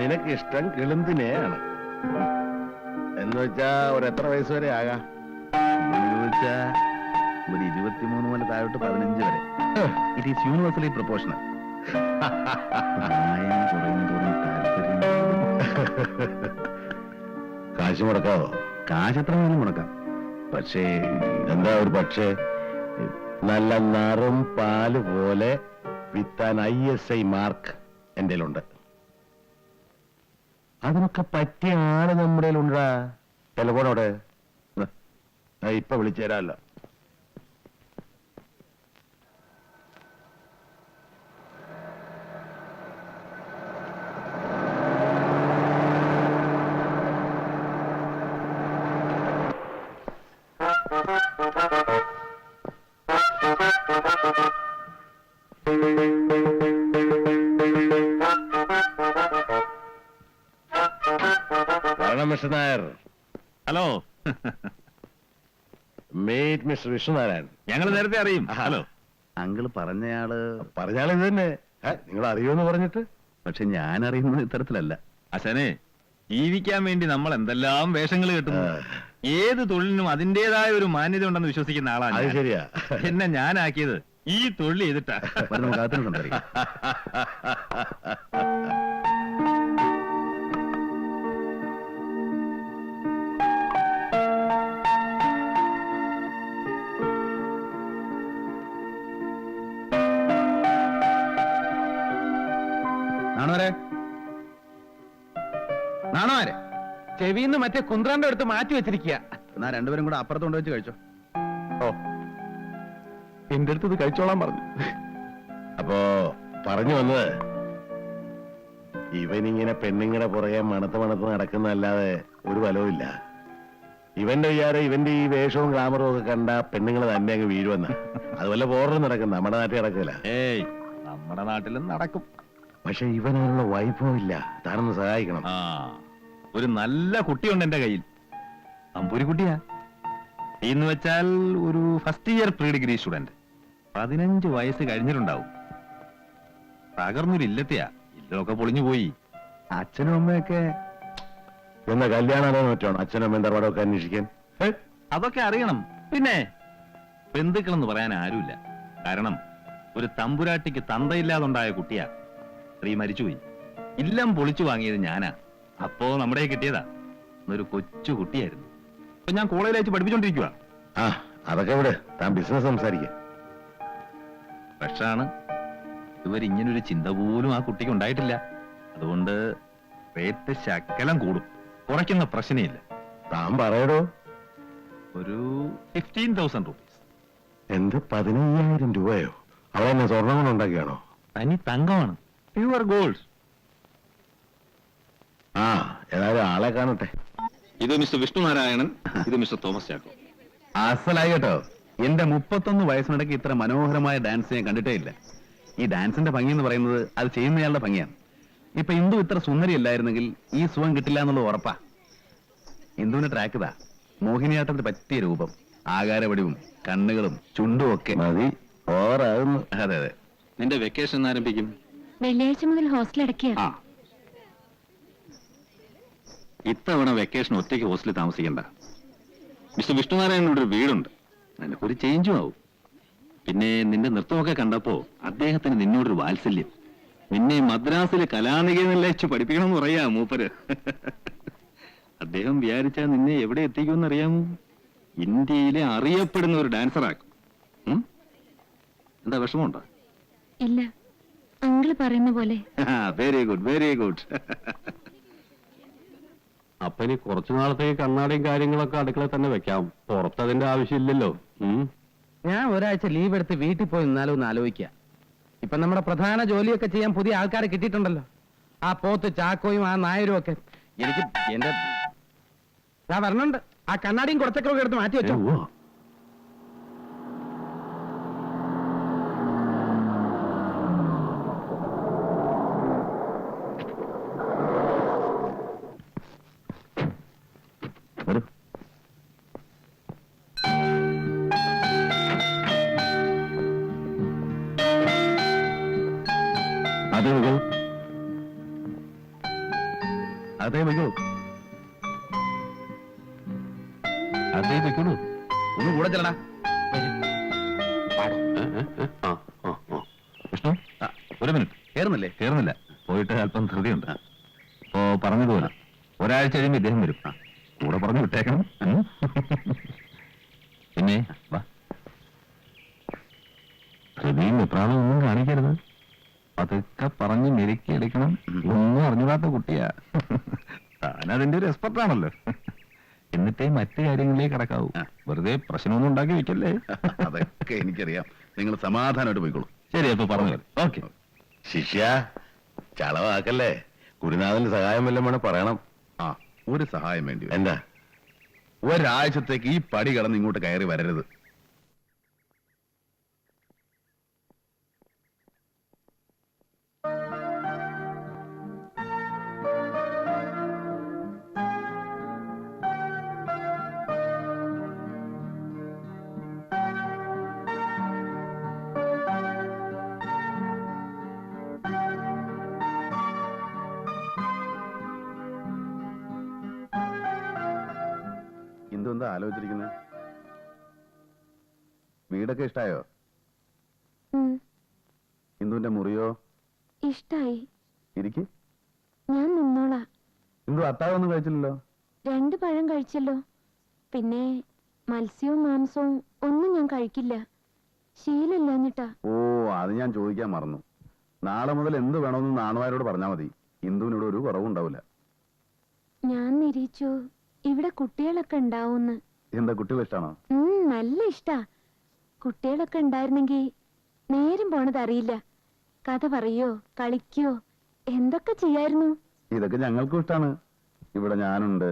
നിനക്ക് ഇഷ്ടം കിളുന്തിനെയാണ് എന്ന് വെച്ചാ ഒരു എത്ര വയസ്സ് വരെ ആകാം? ചോദിച്ചാ ഒരു 23 മുതൽ താഴോട്ട് 15 വരെ. It is universally proportional. കാശ് മുടക്കാവോ? കാശ് എത്ര വേണം മുടക്കാം. പക്ഷേ എന്താ ഒരു പക്ഷേ, നല്ല നറും പാല് പോലെ വിത്താൻ ISI മാർക്ക് എന്റെ ഉണ്ട്. അതിനൊക്കെ പറ്റിയ ആള് നമ്മുടെ ഉണ്ടാ. ടെലഫോണോടെ ഇപ്പൊ വിളിച്ചേരാല്ലോ. Mister Nair. Hello. Meet mister Vishnunarayan. ഞങ്ങൾ നേരത്തെ അറിയും. ഹലോ. അങ്കിള് പറഞ്ഞയാള് ഇത് തന്നെ. നിങ്ങൾ അറിയുമെന്ന് പറഞ്ഞിട്ട്. പക്ഷെ ഞാൻ അറിയുന്നത് ഇത്തരത്തിലല്ല. അശനെ, ജീവിക്കാൻ വേണ്ടി നമ്മൾ എന്തെല്ലാം വേഷങ്ങൾ കെട്ടുന്നു. ഏത് തൊഴിലിനും അതിന്റേതായ ഒരു മാന്യത ഉണ്ടെന്ന് വിശ്വസിക്കുന്ന ആളാണ്. അത് ശരിയാ. എന്നെ ഞാനാക്കിയത് ഈ തൊഴിൽ ചെയ്തിട്ടാ. നാണോരെ ചെവിന്ന് മറ്റേ കുന്ത്രാന്റെ അടുത്ത് മാറ്റി വെച്ചിരിക്കുക. എന്നാ രണ്ടുപേരും കൂടെ അപ്പുറത്ത് കൊണ്ടുവച്ച് കഴിച്ചോ. ഓ, എന്റെ അടുത്ത് ഇത് കഴിച്ചോളാൻ പറഞ്ഞു. അപ്പോ പറഞ്ഞു വന്നത്, ഇവനിങ്ങനെ പെണ്ണുങ്ങളുടെ പുറകെ മണത്ത് നടക്കുന്നതല്ലാതെ ഒരു ഫലവും ഇല്ല. ഇവന്റെ വിചാരം ഇവന്റെ ഈ വേഷവും ഗ്ലാമറും ഒക്കെ കണ്ട പെണ്ണുങ്ങൾ തന്നെ അങ്ങ് വീഴുവെന്ന. അതുപോലെ ബോർഡർ നടക്കും. നമ്മുടെ നാട്ടിൽ നടക്കില്ല. ഏയ്, നമ്മുടെ നാട്ടിലും നടക്കും. പക്ഷെ ഇവനുള്ള വൈഭവം ഇല്ല. താനൊന്ന് സഹായിക്കണം. ഒരു നല്ല കുട്ടിയുണ്ട് എന്റെ കയ്യിൽ. അമ്പൂരി കുട്ടിയാ. എന്ന് വെച്ചാൽ ഒരു first year pre degree student. 15 വയസ്സ് കഴിഞ്ഞിട്ടുണ്ടാവും. തകർന്നൊരു ഇല്ലത്തെയാ. ഇല്ലൊക്കെ പൊളിഞ്ഞു പോയി. അച്ഛനും അമ്മയൊക്കെ എന്നാ കല്യാണമോ മറ്റാണ് അച്ഛനും അമ്മയും തറവാടൊക്കെ അന്വേഷിക്കാൻ. അതൊക്കെ അറിയണം. പിന്നെ ബന്ധുക്കളെന്ന് പറയാൻ ആരുമില്ല. കാരണം ഒരു തമ്പുരാട്ടിക്ക് തന്തയില്ലാതുണ്ടായ കുട്ടിയാ. സ്ത്രീ മരിച്ചുപോയി. ഇല്ലം പൊളിച്ചു വാങ്ങിയത് ഞാനാ. അപ്പോ നമ്മുടെ കിട്ടിയതാ. ഒരു കൊച്ചു കുട്ടിയായിരുന്നു. ഇപ്പൊ ഞാൻ കോളേജിൽ അയച്ച് പഠിപ്പിച്ചോണ്ടിരിക്കുക. അതൊക്കെ ഇവിടെ താൻ ബിസിനസ് സംസാരിക്കുക. പക്ഷാണ് ഇവരിങ്ങനൊരു ചിന്ത പോലും ആ കുട്ടിക്ക് ഉണ്ടായിട്ടില്ല. അതുകൊണ്ട് റേറ്റ് ശകലം കൂടും. കുറയ്ക്കുന്ന പ്രശ്നമില്ല. താൻ പറയടോ. ഒരു 15,000 റുപ്പീസ്. എന്ത് 15,000 രൂപയോ? അവിടെ എന്നെ സ്വർണ്ണം കൊണ്ട് ഉണ്ടാക്കിയാണോ? തനി തങ്കമാണ്. Pure gold. ഏതായാലും ആളെ കാണട്ടെ. ഇത് മിസ്റ്റർ വിഷ്ണുനാരായണൻ. ഇത് മിസ്റ്റർ തോമസ് ചാക്കോ. അസലായി കേട്ടോ. എന്റെ 31 വയസ്സിനിടയ്ക്ക് ഇത്ര മനോഹരമായ ഡാൻസ് ഞാൻ കണ്ടിട്ടേ ഇല്ല. ഈ ഡാൻസിന്റെ ഭംഗി എന്ന് പറയുന്നത് അത് ചെയ്യുന്നയാളുടെ ഭംഗിയാണ്. ഇപ്പൊ ഇന്ദു ഇത്ര സുന്ദരി അല്ലായിരുന്നെങ്കിൽ ഈ സുഖം കിട്ടില്ല എന്നുള്ളത് ഉറപ്പാ. ഇന്ദുവിന്റെ ട്രാക്ക് ഇതാ. മോഹിനിയാട്ടത്തിന് പറ്റിയ രൂപം, ആകാരവടിവും കണ്ണുകളും ചുണ്ടും ഒക്കെ മതി. ഓവറാകുന്നു. അതെ അതെ. നിന്റെ വെക്കേഷൻ ആരംഭിക്കും? വെള്ളിയാഴ്ച മുതൽ ഹോസ്റ്റൽ അടയ്ക്കുക. ഇത്തവണ വെക്കേഷൻ ഒറ്റയ്ക്ക് ഹോസ്റ്റലിൽ താമസിക്കണ്ട. മിസ്റ്റർ വിഷ്ണുനാരായണനോട് ഒരു വീടുണ്ട്. നിനക്കൊരു ചേഞ്ചും ആവും. പിന്നെ നിന്റെ നൃത്തമൊക്കെ കണ്ടപ്പോ അദ്ദേഹത്തിന് നിന്നോടൊരു വാത്സല്യം. നിന്നെ മദ്രാസിലെ കലാനികേതനിൽ വെച്ച് പഠിപ്പിക്കണമെന്ന് പറയാ മൂപ്പര്. അദ്ദേഹം വിചാരിച്ചാൽ നിന്നെ എവിടെ എത്തിക്കുമെന്ന് അറിയാമോ? ഇന്ത്യയിലെ അറിയപ്പെടുന്ന ഒരു ഡാൻസറാക്കും. എന്താ വിഷമമുണ്ടോ? ഇല്ല, അങ്കിള് പറയുന്ന പോലെ. Very good, very good. അപ്പൊ ഇനി കുറച്ചു നാളത്തേക്ക് കണ്ണാടിയും കാര്യങ്ങളൊക്കെ അടുക്കള തന്നെ വെക്കാം. പുറത്തതിന്റെ ആവശ്യമില്ലല്ലോ. ഞാൻ ഒരാഴ്ച ലീവ് എടുത്ത് വീട്ടിൽ പോയി നിന്നാലും ഒന്ന് ആലോചിക്കുക. ഇപ്പൊ നമ്മുടെ പ്രധാന ജോലിയൊക്കെ ചെയ്യാൻ പുതിയ ആൾക്കാരെ കിട്ടിയിട്ടുണ്ടല്ലോ. ആ പോത്ത് ചാക്കോയും ആ നായരും ഒക്കെ. എനിക്ക് എന്റെ വരണുണ്ട്. ആ കണ്ണാടിയും കുറച്ചൊക്കെ എടുത്ത് മാറ്റി വെച്ചോ. അതേ വയ്ക്കോളൂ, അതേ വയ്ക്കോളൂ. ഒന്ന് കൂടെ ചെല്ലടാ. വിഷ്ണു, ഒരു മിനിറ്റ്. കേറുന്നില്ലേ? കേറുന്നില്ല. പോയിട്ട് അല്പം ധൃതിയുണ്ട്. അപ്പോ പറഞ്ഞതുപോലെ ഒരാഴ്ച കഴിയുമ്പോൾ ഇദ്ദേഹം വരും. കൂടെ പറഞ്ഞു വിട്ടേക്കണം. പിന്നെ വാ, ധൃതിയും എത്രാളും ഒന്നും കാണിക്കരുത്. അതൊക്കെ പറഞ്ഞ് മെരുക്കി എടുക്കണം. ഒന്നും അറിഞ്ഞിടാത്ത കുട്ടിയാ. താനതിന്റെ ഒരു എക്സ്പെർട്ടാണല്ലോ. എന്നിട്ടേ മറ്റു കാര്യങ്ങളിലേക്ക് കടക്കാവൂ. വെറുതെ പ്രശ്നമൊന്നും ഉണ്ടാക്കി വെക്കല്ലേ. അതൊക്കെ എനിക്കറിയാം. നിങ്ങൾ സമാധാനമായിട്ട് പോയിക്കോളൂ. ശരി, അപ്പൊ പറഞ്ഞു. ഓക്കെ. ശിഷ്യ, ചളവാക്കല്ലേ. ഗുരുനാഥന്റെ സഹായം വല്ലതും വേണം പറയണം. ആ, ഒരു സഹായം വേണ്ടി വരും. എന്താ? ഒരാഴ്ചത്തേക്ക് ഈ പടി കടന്ന് ഇങ്ങോട്ട് കയറി വരരുത്. എന്താ ആലോചിച്ചിരിക്കുന്നത്? വീടൊക്കെ ഇഷ്ടായോ? ഇന്ദുവിന്റെ മുറിയോ? ഇഷ്ടായി. ഇരിക്ക്. ഞാൻ നിന്നോളാ. ഇന്ദു അത്താഴമൊന്നും കഴിച്ചില്ലല്ലോ. 2 പഴം കഴിച്ചല്ലോ. പിന്നെ മത്സ്യവും മാംസവും ഒന്നും ഞാൻ കഴിക്കില്ല. ശീലമില്ലാഞ്ഞിട്ടാ. ഓ, അത് ഞാൻ ചോദിക്കാൻ മറന്നു. നാളെ മുതൽ എന്ത് വേണമെന്ന് നാണുമാരോട് പറഞ്ഞാൽ മതി. ഇന്ദുവിനോട് ഒരു കുറവുണ്ടാവില്ല. ഞാൻ നിരീച്ചു ഇവിടെ കുട്ടികളൊക്കെ ഉണ്ടാവുന്ന്. എന്താ, കുട്ടികൾ ഇഷ്ടാണോ? നല്ല ഇഷ്ടാ. കുട്ടികളൊക്കെ ഉണ്ടായിരുന്നെങ്കി നേരം പോണത് അറിയില്ല. കഥ പറയോ കളിക്കോ എന്തൊക്കെ ചെയ്യായിരുന്നു. ഇതൊക്കെ ഞങ്ങൾക്കും ഇഷ്ടാണ്. ഇവിടെ ഞാനുണ്ട്,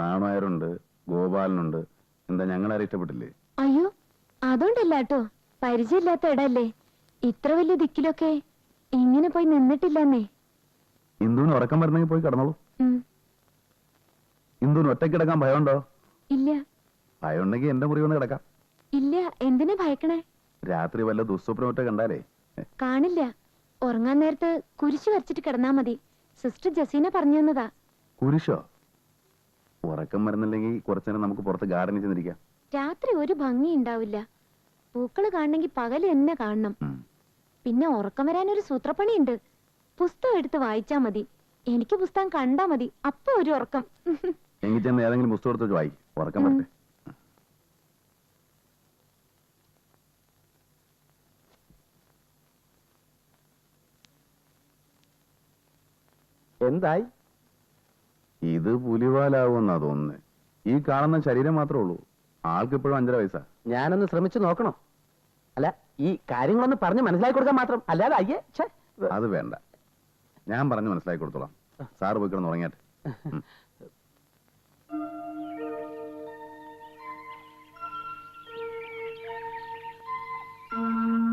നാണുമാരുണ്ട്, ഗോപാലനുണ്ട്. എന്താ, ഞങ്ങളാരും ഇഷ്ടപ്പെട്ടില്ലേ? അയ്യോ, അതുകൊണ്ടല്ലാട്ടോ. പരിചയമില്ലാത്ത ഇടല്ലേ. ഇത്ര വലിയ ദിക്കിലൊക്കെ ഇങ്ങനെ പോയി നിന്നിട്ടില്ലെന്നേ. ഇന്ദുവിന് ഉറക്കം വരുന്നെങ്കിൽ പോയി കിടന്നോളൂ. ഇന്ദുവിന് ഒറ്റയ്ക്ക് കിടക്കാൻ ഭയമുണ്ടോ? ഇല്ല. ഭയമുണ്ടെങ്കിൽ എന്റെ മുറി വന്ന് കിടക്കാം. ഇല്ല. എന്തിനാ ഭയക്കണേ? രാത്രി വല്ല ദുസ്വപ്നം ഒറ്റ കണ്ടാലേ. കാണില്ല. ഉറങ്ങാൻ നേരത്ത് കുരിശ് വരച്ചിട്ട് കിടന്നാ മതി. സിസ്റ്റർ ജസീന പറഞ്ഞു തന്നതാ. കുരിശോ? ഉറക്കം വരുന്നില്ലെങ്കിൽ കുറച്ചുനേരം നമുക്ക് പുറത്ത് ഗാർഡനിൽ ചെന്നിരിക്കാം. രാത്രി ഒരു ഭംഗി ഉണ്ടാവില്ല. പൂക്കള് കാണണമെങ്കിൽ പകല് തന്നെ കാണണം. പിന്നെ ഉറക്കം വരാനൊരു സൂത്രപ്പണിയുണ്ട്. പുസ്തകം എടുത്ത് വായിച്ചാ മതി. എനിക്ക് പുസ്തകം കണ്ടാ മതി. അപ്പൊ ഒരു ഉറക്കം. എങ്കിൽ ചെന്ന് ഏതെങ്കിലും പുസ്തകം എടുത്ത് വായി. ഉറക്കം വരട്ടെ. എന്തായി? ഇത് പുലിവാലാവുമെന്നാ തോന്നുന്നത്. ഈ കാണുന്ന ശരീരം മാത്രമേ ഉള്ളൂ. ആൾക്ക് ഇപ്പോഴും 5.5 വയസ്സാ. ഞാനൊന്ന് ശ്രമിച്ചു നോക്കണോ? അല്ല, ഈ കാര്യങ്ങളൊന്ന് പറഞ്ഞ് മനസ്സിലാക്കി കൊടുക്കാൻ മാത്രം. അല്ലാതെ അയ്യേ അത് വേണ്ട. ഞാൻ പറഞ്ഞ് മനസ്സിലാക്കി കൊടുത്തോളാം. സാറ് പോയി കിടന്ന് ഉറങ്ങിയാട്ടെ.